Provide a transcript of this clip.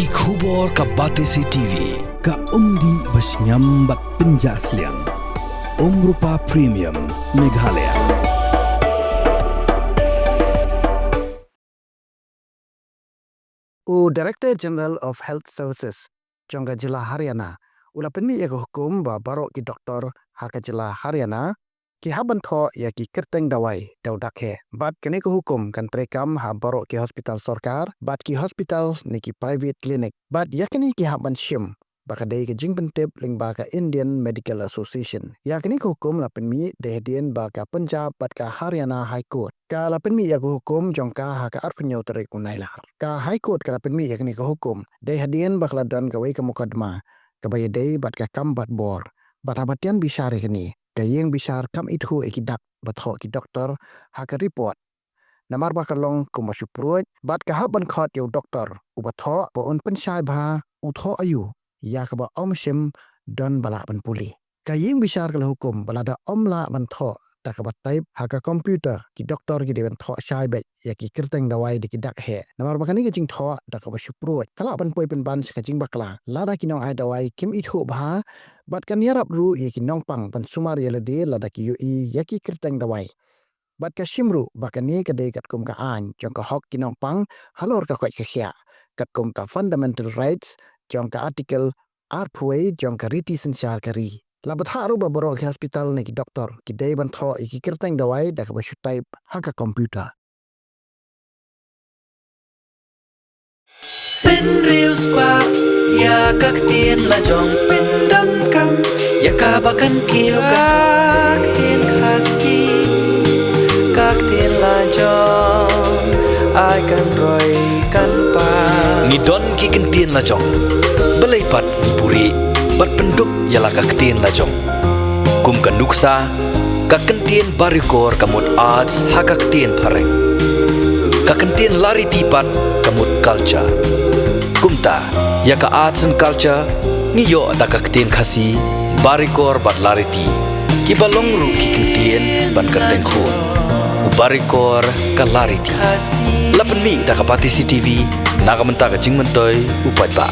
Ki khubor ka Batesi TV. Ka umdi basnyam bak penjaslian. Rupa Premium Meghalaya. Director General of Health Services Jongga Jila Haryana ula penmi ya hukum ba barok ki doktor haka Jila Haryana ki haban tho ya ki kerteng dawai daudakhe bat kene ko hukum kan prekam ha barok ki hospital sarkar bat ki hospital ni ki private clinic bat yakini ki haban shim baka dei ke jing pentep ling baka Indian Medical Association yakini ko hukum la penmi de hedien baka Punjab bat ka Haryana High Court ka la penmi ya ko hukum jongka ha ka arpunyo tere kunaila ka High Court ka la penmi yakini ko hukum de hedien bakla dan ka wei ka mukadma ka baye dei bat ka kam bat bor bat abatian bisare kini kayeng bisar kam itu ikidak batho ki doktor ha ka report namar bakalong kumasupruj bat ka haban khot yo doktor ubatho po un pensai bha utho ayu ya ka ba omsim don bala ban puli kayeng bisar kala hukum balada omla ban tho tak ba type ha ka computer ki doktor ki deban tho sai be ya ki kirteng dawai dikidak he namar bakani ki jing tho dak ba supruj kala ban poi pen ban ka jing bakla lada ki nong ai dawai kim itu bha bat kan yarap ru ye ki nong pang pan sumar ye lede lada ki yu i ya ki kirteng dawai bat ka shimru bakani ka de kat kum ka an jong ka hok ki nong pang halor ka kwai ka khia kat kum ka fundamental rights jong ka article arpway jong ka riti sensar kari labat haru ba boro ki hospital ni ki doktor ki de ban tho ki kirteng dawai dak ba shutai haka computer Pin riu spa ya kak tien la jong pin dam kam ya ka bakan kiyo kak tien khasi kak tien la jong ai kan roi kan pa ni don ki kan tien la jong belai pat puri bat penduk ya la kak tien la jong kum kan nuksa kak kan tien barikor kamut arts ha kak tien pareng kak kan tien lari tipat kamut culture kumta ya ka arts and culture ni yo da ka ktin khasi barikor bat lariti ki balong ru ki ktin ban kerteng khu u barikor ka lariti lapen mi da ka Batesi TV naga menta ka jing mentoi upai ba